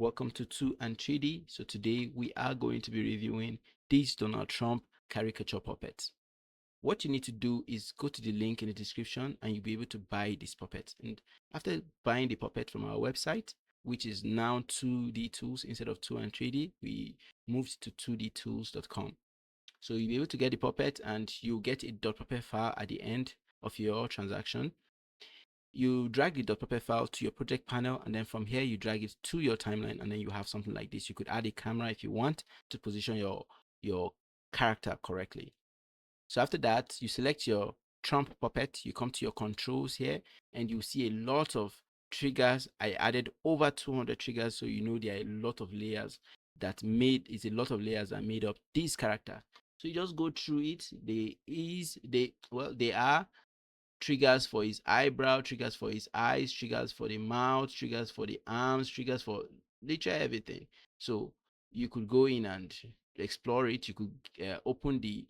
Welcome to 2 and 3D. So today we are going to be reviewing these Donald Trump caricature puppets. What you need to do is go to the link in the description and you'll be able to buy this puppet. And after buying the puppet from our website, which is now 2D Tools instead of 2 and 3D, we moved to 2dtools.com. So you'll be able to get the puppet and you'll get a .puppet file at the end of your transaction. You drag the .puppet file to your project panel, and then from here you drag it to your timeline, and then you have something like this. You could add a camera if you want to position your character correctly. So after that, you select your Trump puppet, you come to your controls here, and you see a lot of triggers. I added over 200 triggers, so you know there are a lot of layers that made up this character. So you just go through it. They are triggers for his eyebrow, triggers for his eyes, triggers for the mouth, triggers for the arms, triggers for literally everything. So you could go in and explore it. You could open the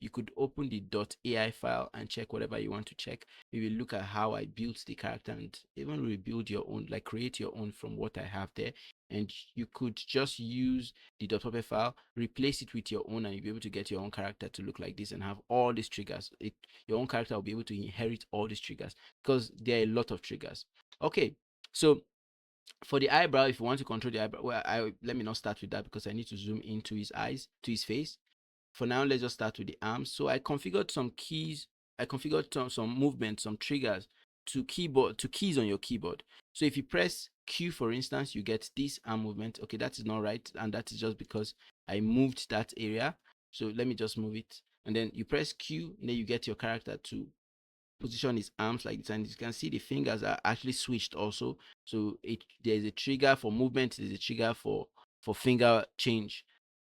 .ai file and check whatever you want to check. You will look at how I built the character and even rebuild your own, like create your own from what I have there. And you could just use the .puppet file, replace it with your own, and you'll be able to get your own character to look like this and have all these triggers. Your own character will be able to inherit all these triggers because there are a lot of triggers. Okay, so for the eyebrow, if you want to control the eyebrow, well, let me not start with that because I need to zoom into his eyes, to his face. For now, let's just start with the arms. So I configured some keys. I configured some movement, some triggers to keys on your keyboard. So if you press Q, for instance, you get this arm movement. Okay, that is not right, and that is just because I moved that area. So let me just move it, and then you press Q, and then you get your character to position his arms like this, and you can see the fingers are actually switched also. So there's a trigger for movement, there's a trigger for finger change,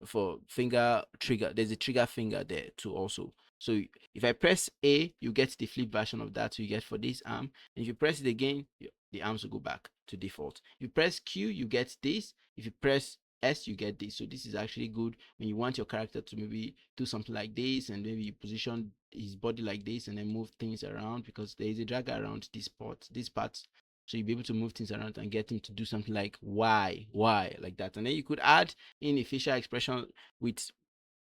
for finger trigger, there's a trigger finger there too also. So if I press A, you get the flip version of that. So you get for this arm, and if you press it again, the arms will go back to default. If you press Q, you get this. If you press S, you get this. So this is actually good when you want your character to maybe do something like this, and maybe you position his body like this and then move things around, because there is a drag around this part. So you'll be able to move things around and get him to do something like Y, like that. And then you could add in a facial expression with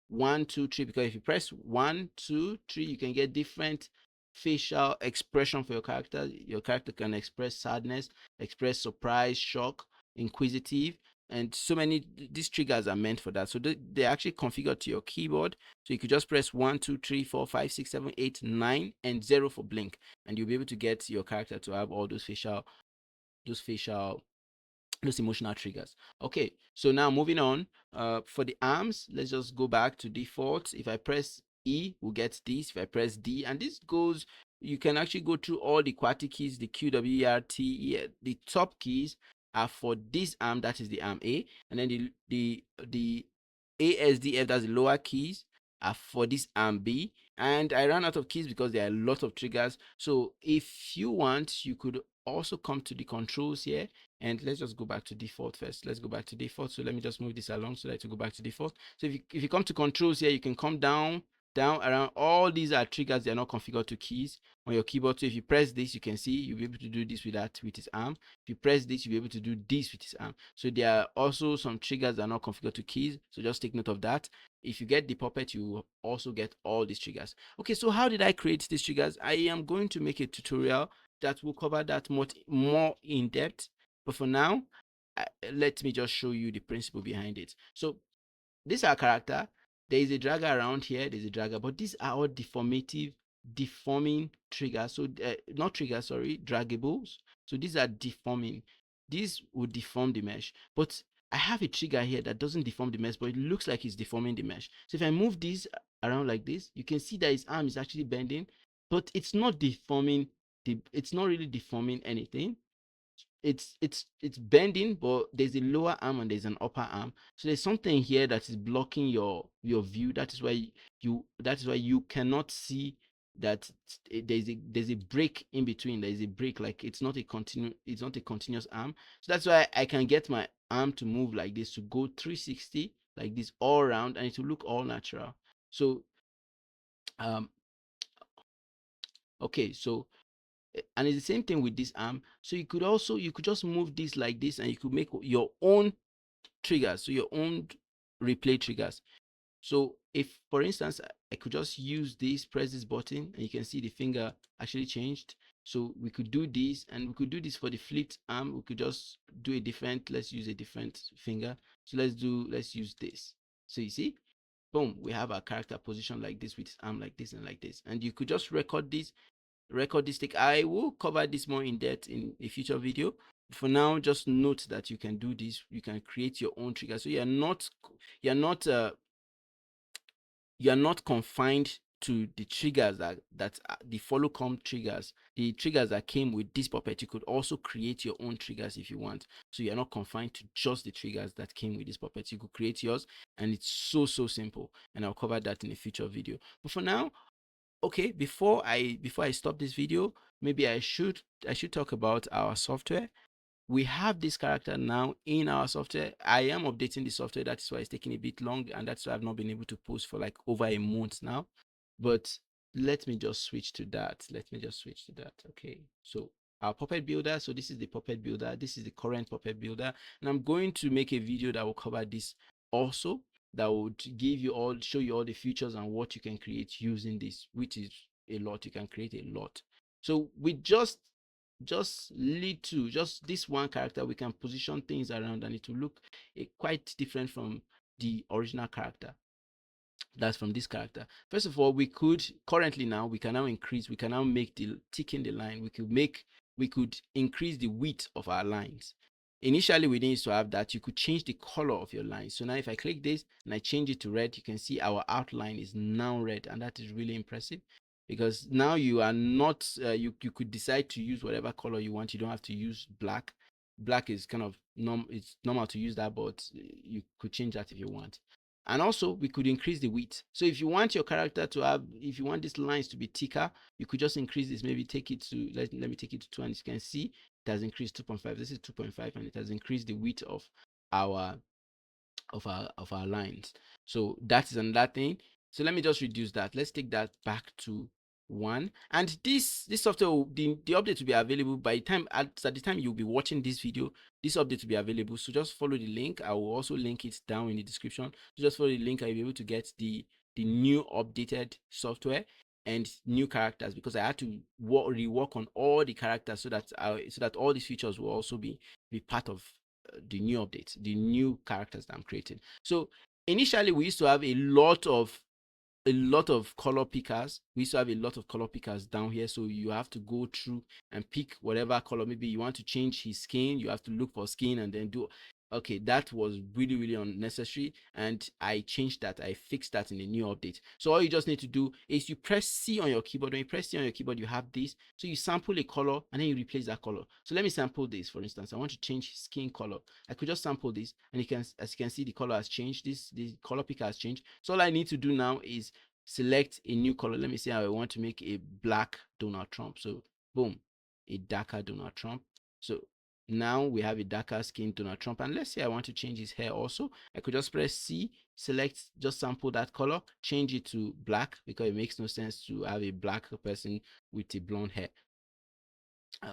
1, 2, 3, because if you press 1, 2, 3, you can get different facial expression for your character. Your character can express sadness, express surprise, shock, inquisitive, and so many. These triggers are meant for that. So they're actually configured to your keyboard. So you could just press 1, 2, 3, 4, 5, 6, 7, 8, 9, and 0 for blink, and you'll be able to get your character to have all those facial those emotional triggers. Okay, so now moving on, for the arms, let's just go back to default. If I press E, we'll get this. If I press D, and this goes, you can actually go through all the QWERTY keys, the Q, W, E, R, T, E. The top keys are for this arm, that is the arm A, and then the A, S, D, F, that's the lower keys, are for this arm B. And I ran out of keys because there are a lot of triggers. So if you want, you could also come to the controls here, and let's just go back to default first. Let's go back to default. So let me just move this along so that you go back to default. So if you come to controls here, you can come down around. All these are triggers. They're not configured to keys on your keyboard. So if you press this, you can see you'll be able to do this with his arm. If you press this, you'll be able to do this with his arm. So there are also some triggers that are not configured to keys. So just take note of that. If you get the puppet, you also get all these triggers. Okay, so how did I create these triggers? I am going to make a tutorial that will cover that much more in depth. But for now, let me just show you the principle behind it. So this is our character. There is a dragger around here. There's a dragger, but these are all deforming triggers. So not triggers, sorry, draggables. So these are deforming. These would deform the mesh, but I have a trigger here that doesn't deform the mesh, but it looks like it's deforming the mesh. So if I move this around like this, you can see that his arm is actually bending, but it's not deforming. It's not really deforming anything. It's bending, but there's a lower arm and there's an upper arm. So there's something here that is blocking your view. That is why you cannot see that there's a break in between. There's a break, like it's not a continuous arm. So that's why I can get my arm to move like this, to go 360 like this all around, and it will look all natural. So um okay, so and it's the same thing with this arm. So you could just move this like this, and you could make your own triggers, so your own replay triggers. So if, for instance, I could just use this, press this button, and you can see the finger actually changed. So we could do this, and we could do this for the flipped arm. We could just do a different, let's use a different finger. So let's use this. So you see, boom, we have our character position like this with his arm like this and like this. And you could just record this take. I will cover this more in depth in a future video. For now, just note that you can do this. You can create your own trigger. So you're not confined to the triggers that the follow come triggers, the triggers that came with this puppet. You could also create your own triggers if you want. So you're not confined to just the triggers that came with this puppet. You could create yours, and it's so simple. And I'll cover that in a future video. But for now, okay, before I stop this video, maybe I should talk about our software. We have this character now in our software. I am updating the software. That's why it's taking a bit long, and that's why I've not been able to post for like over a month now. But let me just switch to that. Okay, so our puppet builder. So this is the puppet builder. This is the current puppet builder, and I'm going to make a video that will cover this also, that would show you all the features and what you can create using this, which is a lot. You can create a lot. So we just this one character, we can position things around, and it will look quite different from the original character. That's from this character. First of all, we can now increase, we can now make the ticking the line. We could increase the width of our lines. Initially, we didn't used to have that. You could change the color of your line. So now if I click this and I change it to red, you can see our outline is now red, and that is really impressive, because now you are not you could decide to use whatever color you want. You don't have to use black. Black is kind of it's normal to use that, but you could change that if you want. And also we could increase the width. So if you want your character to have, if you want these lines to be thicker, you could just increase this. Maybe take it to, let me take it to 2, and you can see it has increased 2.5. This is 2.5, and it has increased the width of our lines. So that is another thing. So let me just reduce that. Let's take that back to 1. And this software, the update will be available by the time, at the time you'll be watching this video. This update will be available. So just follow the link. I will also link it down in the description. So just follow the link. I'll be able to get the new updated software and new characters, because I had to rework on all the characters so that all these features will also be part of the new updates, the new characters that I'm creating. So initially we used to have a lot of color pickers. We used to have a lot of color pickers down here. So you have to go through and pick whatever color. Maybe you want to change his skin, you have to look for skin and then do. Okay, that was really unnecessary, and I changed that. I fixed that in the new update. So all you just need to do is you press C on your keyboard. When you press C on your keyboard, you have this. So you sample a color and then you replace that color. So let me sample this. For instance, I want to change skin color. I could just sample this, and as you can see, the color has changed. The color picker has changed. So all I need to do now is select a new color. Let me say I want to make a black Donald Trump. So boom, a darker Donald Trump. So now we have a darker skin Donald Trump. And let's say I want to change his hair also. I could just press C, select, just sample that color, change it to black, because it makes no sense to have a black person with a blonde hair.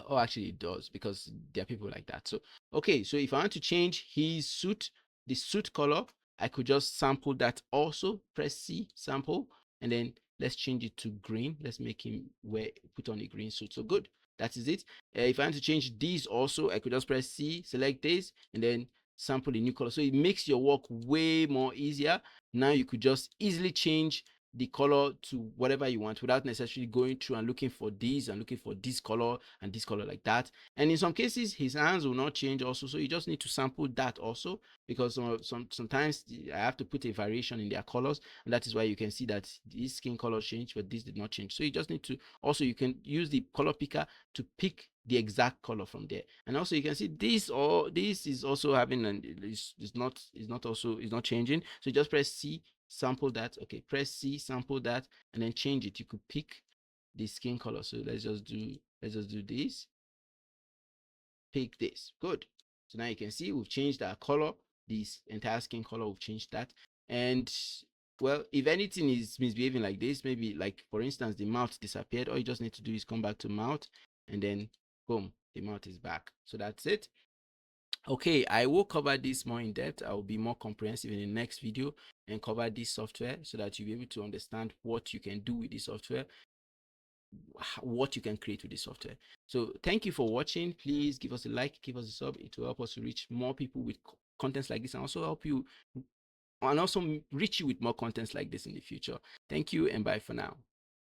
Oh, actually it does, because there are people like that. So okay, so if I want to change his suit, the suit color, I could just sample that also, press C, sample, and then let's change it to green. Let's make him put on a green suit. So good, that is it. If I want to change these also, I could just press C, select this, and then sample the new color. So it makes your work way more easier. Now you could just easily change the color to whatever you want without necessarily going through and looking for this and looking for this color and this color like that. And in some cases his hands will not change also, so you just need to sample that also, because sometimes I have to put a variation in their colors, and that is why you can see that this skin color changed but this did not change. So you just need to, also you can use the color picker to pick the exact color from there. And also you can see this is also having, and is not changing. So you just press C, sample that. Okay, press C, sample that, and then change it. You could pick the skin color. So let's just do this. Pick this. Good. So now you can see we've changed our color. This entire skin color, we've changed that. And well, if anything is misbehaving like this, maybe like for instance the mouth disappeared, all you just need to do is come back to mouth, and then boom, the mouth is back. So that's it. Okay, I will cover this more in depth. I will be more comprehensive in the next video and cover this software so that you'll be able to understand what you can do with this software, what you can create with this software. So thank you for watching. Please give us a like, give us a sub. It will help us to reach more people with contents like this, and also help you and also reach you with more contents like this in the future. Thank you and bye for now.